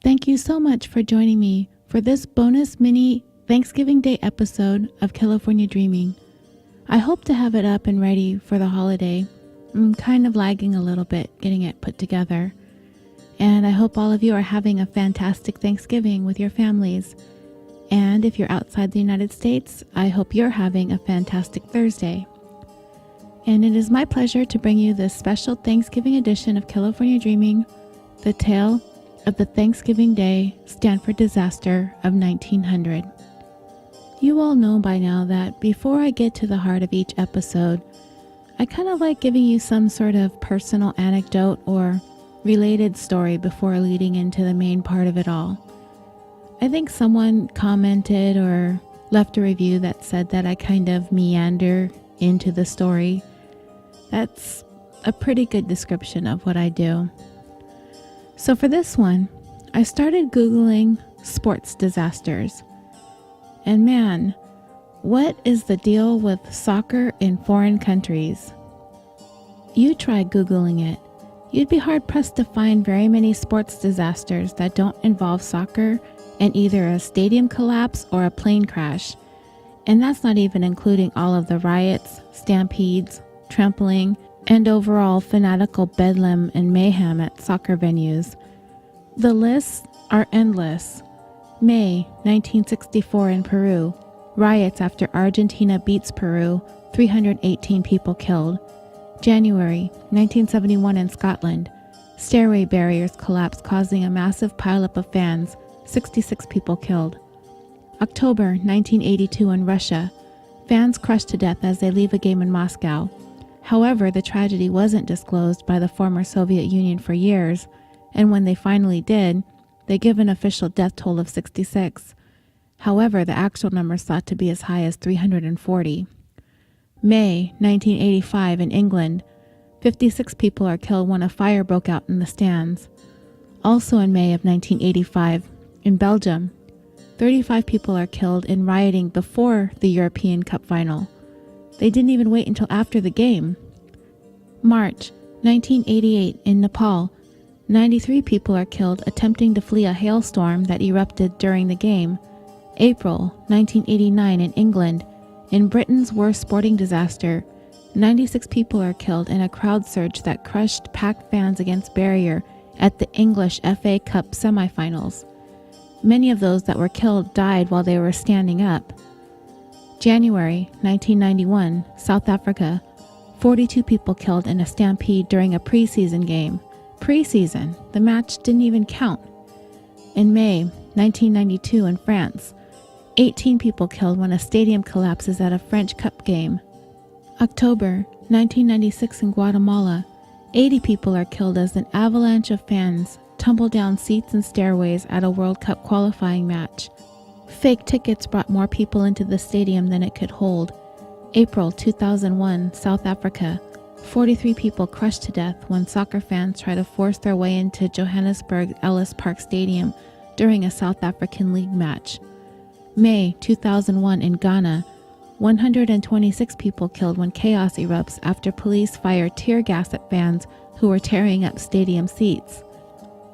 Thank you so much for joining me for this bonus mini Thanksgiving Day episode of California Dreaming. I hope to have it up and ready for the holiday. I'm kind of lagging a little bit getting it put together. And I hope all of you are having a fantastic Thanksgiving with your families. And if you're outside the United States, I hope you're having a fantastic Thursday. And it is my pleasure to bring you this special Thanksgiving edition of California Dreaming, the tale of the Thanksgiving Day Stanford disaster of 1900. You all know by now that before I get to the heart of each episode, I kind of like giving you some sort of personal anecdote or related story before leading into the main part of it all. I think someone commented or left a review that said that I kind of meander into the story. That's a pretty good description of what I do. So for this one, I started Googling sports disasters. And man, what is the deal with soccer in foreign countries? You try Googling it. You'd be hard-pressed to find very many sports disasters that don't involve soccer and either a stadium collapse or a plane crash. And that's not even including all of the riots, stampedes, trampling, and overall fanatical bedlam and mayhem at soccer venues. The lists are endless. May 1964 in Peru. Riots after Argentina beats Peru, 318 people killed. January 1971 in Scotland. Stairway barriers collapse causing a massive pileup of fans, 66 people killed. October 1982 in Russia. Fans crushed to death as they leave a game in Moscow. However, the tragedy wasn't disclosed by the former Soviet Union for years, and when they finally did, they give an official death toll of 66. However, the actual number is thought to be as high as 340. May 1985 in England, 56 people are killed when a fire broke out in the stands. Also in May of 1985, in Belgium, 35 people are killed in rioting before the European Cup final. They didn't even wait until after the game. March 1988 in Nepal, 93 people are killed attempting to flee a hailstorm that erupted during the game. April 1989 in England, in Britain's worst sporting disaster, 96 people are killed in a crowd surge that crushed packed fans against barrier at the English FA Cup semifinals. Many of those that were killed died while they were standing up. January 1991, South Africa, 42 people killed in a stampede during a preseason game. Preseason, the match didn't even count. In May 1992 in France, 18 people killed when a stadium collapses at a French Cup game. October 1996 in Guatemala, 80 people are killed as an avalanche of fans tumble down seats and stairways at a World Cup qualifying match. Fake tickets brought more people into the stadium than it could hold. April 2001, South Africa, 43 people crushed to death when soccer fans try to force their way into Johannesburg Ellis Park Stadium during a South African League match. May 2001 in Ghana, 126 people killed when chaos erupts after police fire tear gas at fans who were tearing up stadium seats.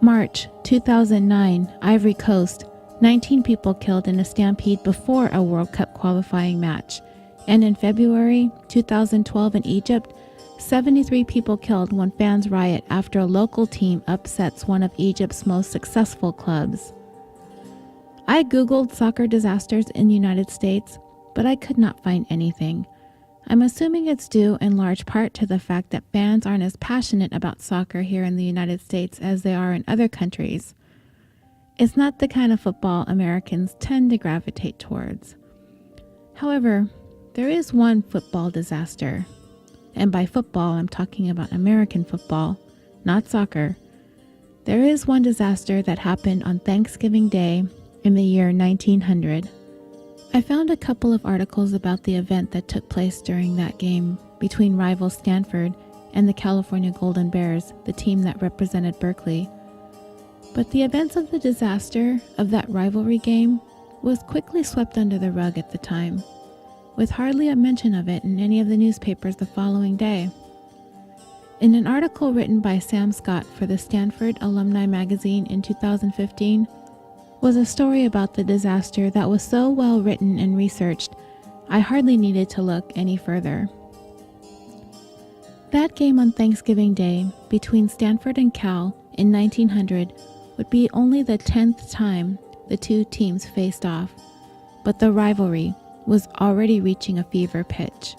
March 2009, Ivory Coast, 19 people killed in a stampede before a World Cup qualifying match. And in February 2012 in Egypt, 73 people killed when fans riot after a local team upsets one of Egypt's most successful clubs. I Googled soccer disasters in the United States, but I could not find anything. I'm assuming it's due in large part to the fact that fans aren't as passionate about soccer here in the United States as they are in other countries. It's not the kind of football Americans tend to gravitate towards. However, there is one football disaster. And by football, I'm talking about American football, not soccer. There is one disaster that happened on Thanksgiving Day in the year 1900. I found a couple of articles about the event that took place during that game between rival Stanford and the California Golden Bears, the team that represented Berkeley. But the events of the disaster of that rivalry game was quickly swept under the rug at the time, with hardly a mention of it in any of the newspapers the following day. In an article written by Sam Scott for the Stanford Alumni Magazine in 2015 was a story about the disaster that was so well written and researched, I hardly needed to look any further. That game on Thanksgiving Day between Stanford and Cal in 1900 would be only the 10th time the two teams faced off, but the rivalry was already reaching a fever pitch,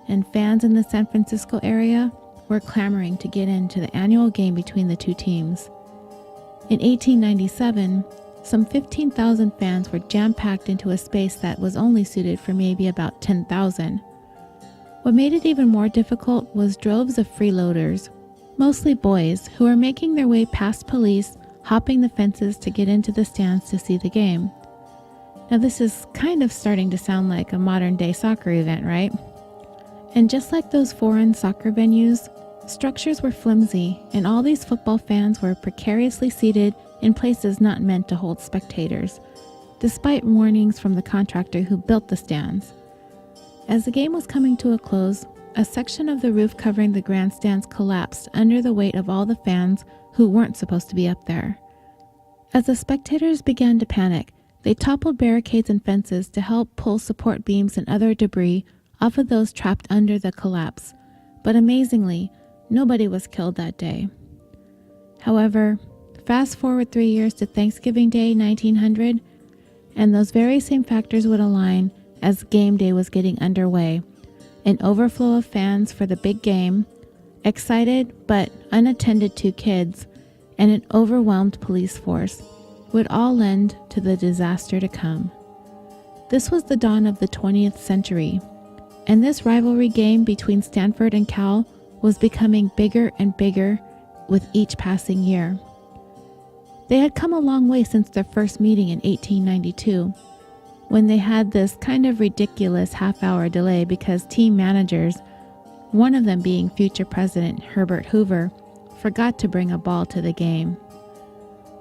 and fans in the San Francisco area were clamoring to get into the annual game between the two teams. In 1897, some 15,000 fans were jam-packed into a space that was only suited for maybe about 10,000. What made it even more difficult was droves of freeloaders, mostly boys, who were making their way past police, hopping the fences to get into the stands to see the game. Now this is kind of starting to sound like a modern-day soccer event, right? And just like those foreign soccer venues, structures were flimsy, and all these football fans were precariously seated in places not meant to hold spectators, despite warnings from the contractor who built the stands. As the game was coming to a close, a section of the roof covering the grandstands collapsed under the weight of all the fans who weren't supposed to be up there. As the spectators began to panic, they toppled barricades and fences to help pull support beams and other debris off of those trapped under the collapse. But amazingly, nobody was killed that day. However, fast forward 3 years to Thanksgiving Day 1900, and those very same factors would align as game day was getting underway. An overflow of fans for the big game, excited but unattended to kids, and an overwhelmed police force would all lend to the disaster to come. This was the dawn of the 20th century, and this rivalry game between Stanford and Cal was becoming bigger and bigger with each passing year. They had come a long way since their first meeting in 1892, when they had this kind of ridiculous half-hour delay because team managers, one of them being future President Herbert Hoover, forgot to bring a ball to the game.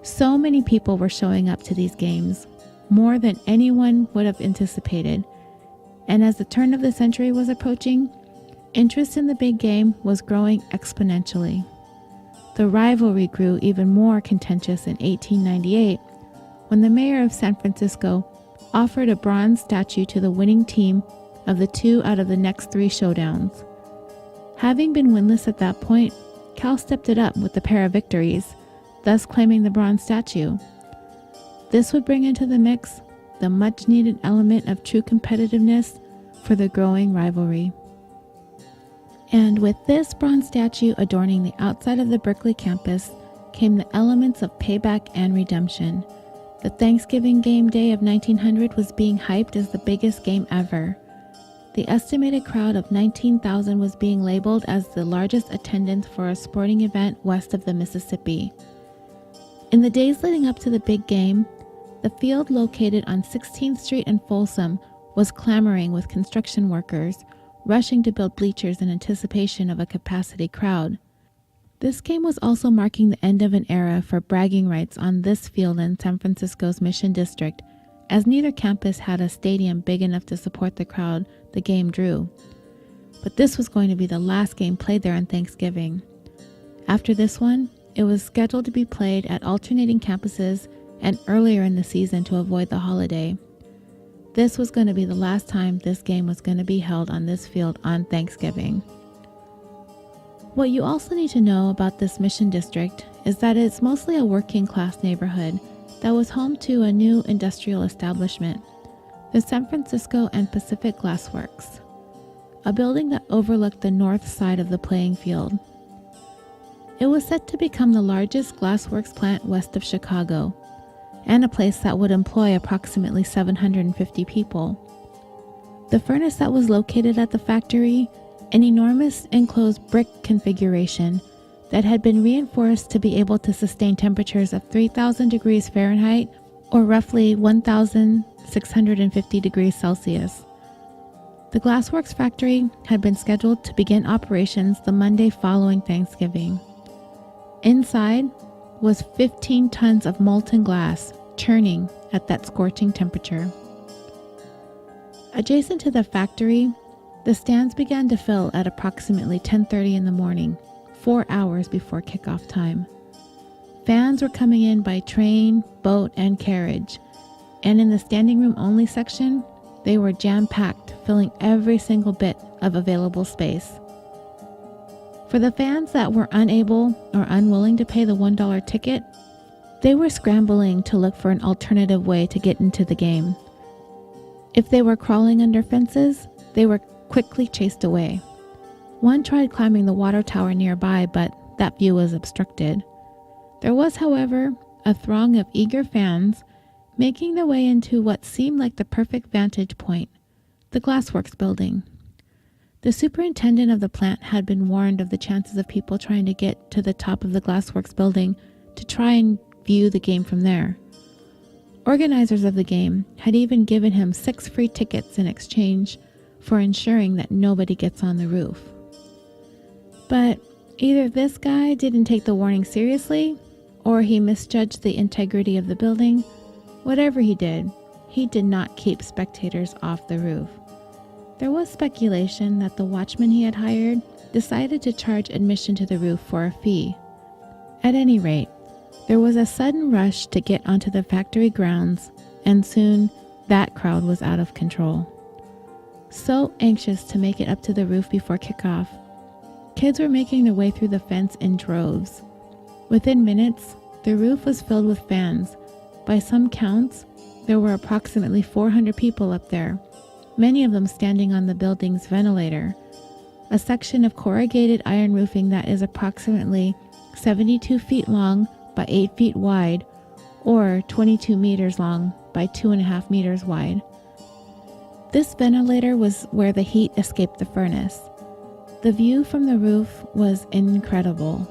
So many people were showing up to these games, more than anyone would have anticipated, and as the turn of the century was approaching, interest in the big game was growing exponentially. The rivalry grew even more contentious in 1898 when the mayor of San Francisco offered a bronze statue to the winning team of the 2 out of the next 3 showdowns. Having been winless at that point, Cal stepped it up with a pair of victories, thus claiming the bronze statue. This would bring into the mix the much-needed element of true competitiveness for the growing rivalry. And with this bronze statue adorning the outside of the Berkeley campus came the elements of payback and redemption. The Thanksgiving game day of 1900 was being hyped as the biggest game ever. The estimated crowd of 19,000 was being labeled as the largest attendance for a sporting event west of the Mississippi. In the days leading up to the big game, the field located on 16th Street and Folsom was clamoring with construction workers, rushing to build bleachers in anticipation of a capacity crowd. This game was also marking the end of an era for bragging rights on this field in San Francisco's Mission District, as neither campus had a stadium big enough to support the crowd the game drew. But this was going to be the last game played there on Thanksgiving. After this one, it was scheduled to be played at alternating campuses and earlier in the season to avoid the holiday. This was going to be the last time this game was going to be held on this field on Thanksgiving. What you also need to know about this Mission District is that it's mostly a working-class neighborhood that was home to a new industrial establishment, the San Francisco and Pacific Glass Works, a building that overlooked the north side of the playing field. It was set to become the largest glassworks plant west of Chicago, and a place that would employ approximately 750 people. The furnace that was located at the factory, an enormous enclosed brick configuration that had been reinforced to be able to sustain temperatures of 3,000 degrees Fahrenheit or roughly 1,650 degrees Celsius. The Glassworks factory had been scheduled to begin operations the Monday following Thanksgiving. Inside was 15 tons of molten glass churning at that scorching temperature. Adjacent to the factory, the stands began to fill at approximately 10:30 in the morning, 4 hours before kickoff time. Fans were coming in by train, boat, and carriage, and in the standing room only section, they were jam-packed, filling every single bit of available space. For the fans that were unable or unwilling to pay the $1 ticket, they were scrambling to look for an alternative way to get into the game. If they were crawling under fences, they were quickly chased away. One tried climbing the water tower nearby, but that view was obstructed. There was, however, a throng of eager fans making their way into what seemed like the perfect vantage point, the Glassworks building. The superintendent of the plant had been warned of the chances of people trying to get to the top of the Glassworks building to try and view the game from there. Organizers of the game had even given him 6 free tickets in exchange for ensuring that nobody gets on the roof. But either this guy didn't take the warning seriously, or he misjudged the integrity of the building. Whatever he did not keep spectators off the roof. There was speculation that the watchman he had hired decided to charge admission to the roof for a fee. At any rate, there was a sudden rush to get onto the factory grounds, and soon that crowd was out of control. So anxious to make it up to the roof before kickoff, kids were making their way through the fence in droves. Within minutes, the roof was filled with fans. By some counts, there were approximately 400 people up there, many of them standing on the building's ventilator, a section of corrugated iron roofing that is approximately 72 feet long by 8 feet wide, or 22 meters long by 2.5 meters wide. This ventilator was where the heat escaped the furnace. The view from the roof was incredible.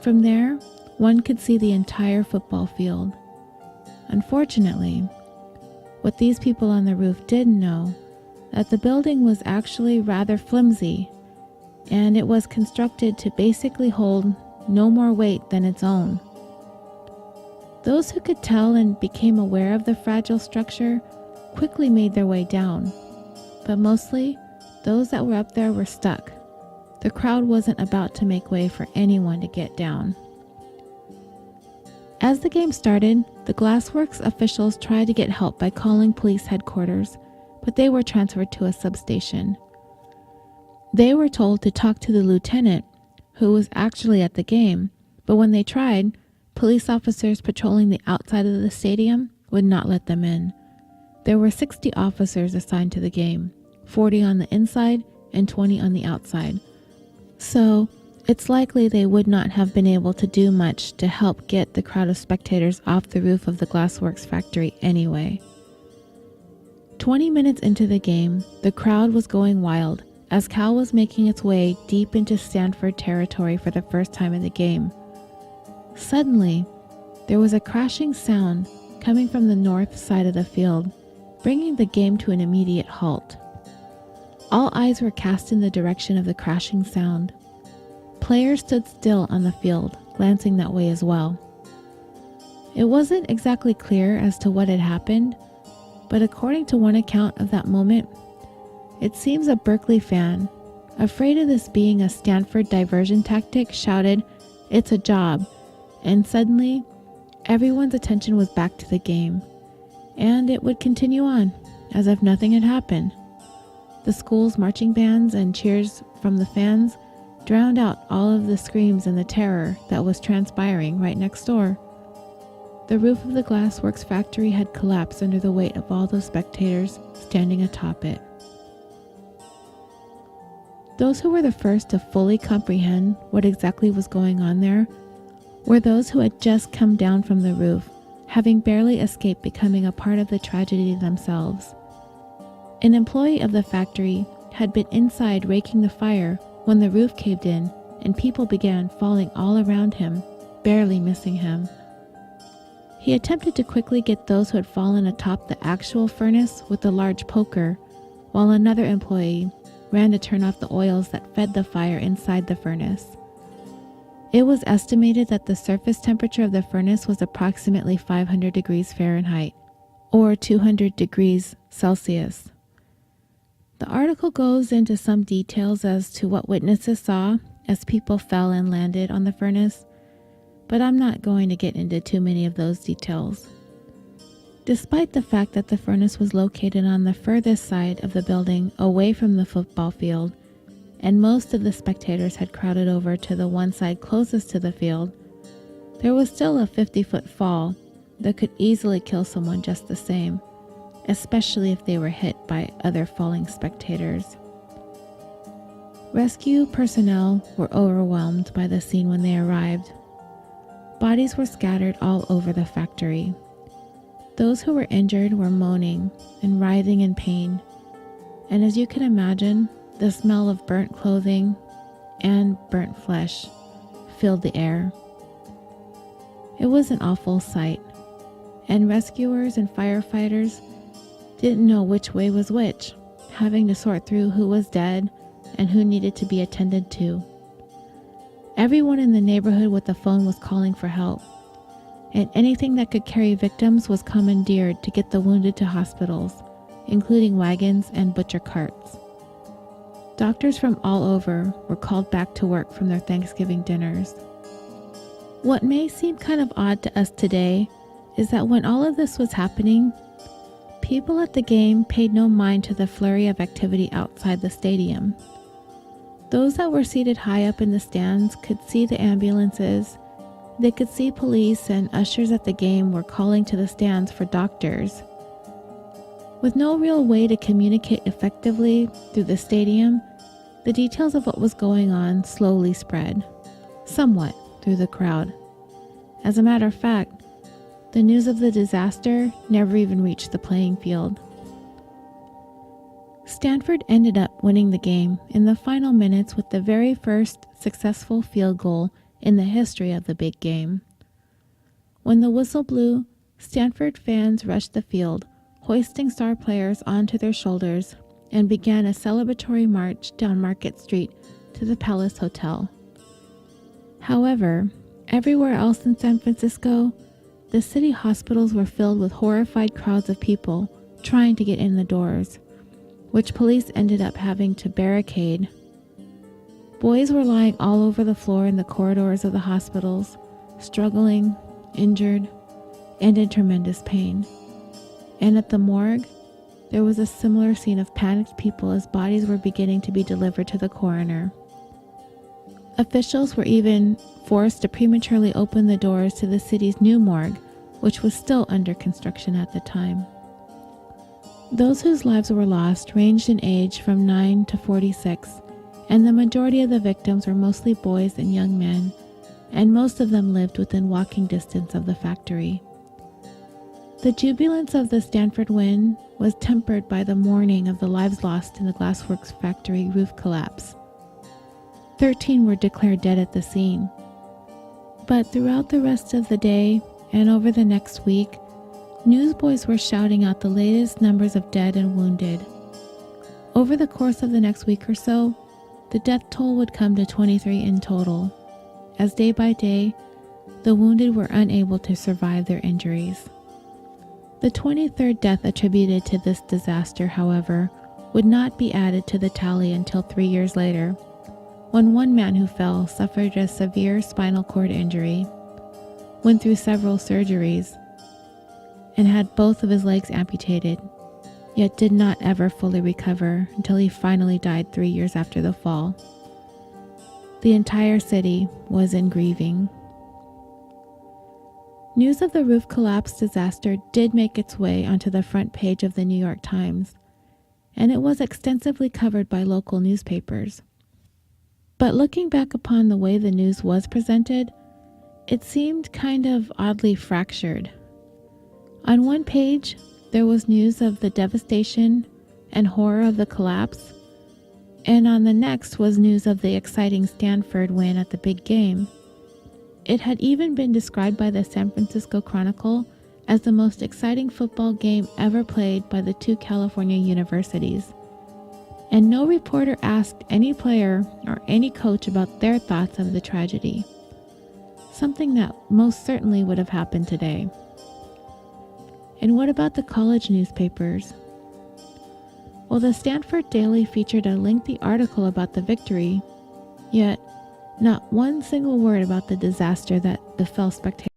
From there, one could see the entire football field. Unfortunately, what these people on the roof didn't know, that the building was actually rather flimsy, and it was constructed to basically hold no more weight than its own. Those who could tell and became aware of the fragile structure quickly made their way down, but mostly those that were up there were stuck. The crowd wasn't about to make way for anyone to get down. As the game started, the Glassworks officials tried to get help by calling police headquarters, but they were transferred to a substation. They were told to talk to the lieutenant, who was actually at the game, but when they tried, police officers patrolling the outside of the stadium would not let them in. There were 60 officers assigned to the game, 40 on the inside and 20 on the outside. So, it's likely they would not have been able to do much to help get the crowd of spectators off the roof of the Glassworks factory anyway. 20 minutes into the game, the crowd was going wild as Cal was making its way deep into Stanford territory for the first time in the game. Suddenly, there was a crashing sound coming from the north side of the field, bringing the game to an immediate halt. All eyes were cast in the direction of the crashing sound. Players stood still on the field, glancing that way as well. It wasn't exactly clear as to what had happened, but according to one account of that moment, it seems a Berkeley fan, afraid of this being a Stanford diversion tactic, shouted, "It's a job," and suddenly, everyone's attention was back to the game, and it would continue on, as if nothing had happened. The school's marching bands and cheers from the fans drowned out all of the screams and the terror that was transpiring right next door. The roof of the Glassworks factory had collapsed under the weight of all those spectators standing atop it. Those who were the first to fully comprehend what exactly was going on there were those who had just come down from the roof, having barely escaped becoming a part of the tragedy themselves. An employee of the factory had been inside raking the fire when the roof caved in and people began falling all around him, barely missing him. He attempted to quickly get those who had fallen atop the actual furnace with a large poker, while another employee ran to turn off the oils that fed the fire inside the furnace. It was estimated that the surface temperature of the furnace was approximately 500 degrees Fahrenheit, or 200 degrees Celsius. The article goes into some details as to what witnesses saw as people fell and landed on the furnace, but I'm not going to get into too many of those details. Despite the fact that the furnace was located on the furthest side of the building away from the football field, and most of the spectators had crowded over to the one side closest to the field, there was still a 50-foot fall that could easily kill someone just the same, especially if they were hit by other falling spectators. Rescue personnel were overwhelmed by the scene when they arrived. Bodies were scattered all over the factory. Those who were injured were moaning and writhing in pain, and as you can imagine, the smell of burnt clothing and burnt flesh filled the air. It was an awful sight, and rescuers and firefighters didn't know which way was which, having to sort through who was dead and who needed to be attended to. Everyone in the neighborhood with a phone was calling for help, and anything that could carry victims was commandeered to get the wounded to hospitals, including wagons and butcher carts. Doctors from all over were called back to work from their Thanksgiving dinners. What may seem kind of odd to us today is that when all of this was happening, people at the game paid no mind to the flurry of activity outside the stadium. Those that were seated high up in the stands could see the ambulances. They could see police, and ushers at the game were calling to the stands for doctors. With no real way to communicate effectively through the stadium, the details of what was going on slowly spread, somewhat through the crowd. As a matter of fact, the news of the disaster never even reached the playing field. Stanford ended up winning the game in the final minutes with the very first successful field goal in the history of the big game. When the whistle blew, Stanford fans rushed the field, hoisting star players onto their shoulders, and began a celebratory march down Market Street to the Palace Hotel. However, everywhere else in San Francisco, the city hospitals were filled with horrified crowds of people trying to get in the doors, which police ended up having to barricade. Boys were lying all over the floor in the corridors of the hospitals, struggling, injured, and in tremendous pain. And at the morgue, there was a similar scene of panicked people as bodies were beginning to be delivered to the coroner. Officials were even forced to prematurely open the doors to the city's new morgue, which was still under construction at the time. Those whose lives were lost ranged in age from 9 to 46, and the majority of the victims were mostly boys and young men, and most of them lived within walking distance of the factory. The jubilance of the Stanford win was tempered by the mourning of the lives lost in the glassworks factory roof collapse. 13 were declared dead at the scene. But throughout the rest of the day and over the next week, newsboys were shouting out the latest numbers of dead and wounded. Over the course of the next week or so, the death toll would come to 23 in total, as day by day, the wounded were unable to survive their injuries. The 23rd death attributed to this disaster, however, would not be added to the tally until 3 years later, when one man who fell suffered a severe spinal cord injury, went through several surgeries, and had both of his legs amputated, yet did not ever fully recover until he finally died 3 years after the fall. The entire city was in grieving. News of the roof collapse disaster did make its way onto the front page of the New York Times, and it was extensively covered by local newspapers. But looking back upon the way the news was presented, it seemed kind of oddly fractured. On one page, there was news of the devastation and horror of the collapse, and on the next was news of the exciting Stanford win at the big game. It had even been described by the San Francisco Chronicle as the most exciting football game ever played by the two California universities. And no reporter asked any player or any coach about their thoughts of the tragedy, something that most certainly would have happened today. And what about the college newspapers? Well, the Stanford Daily featured a lengthy article about the victory, yet Not one single word about the disaster that befell spectators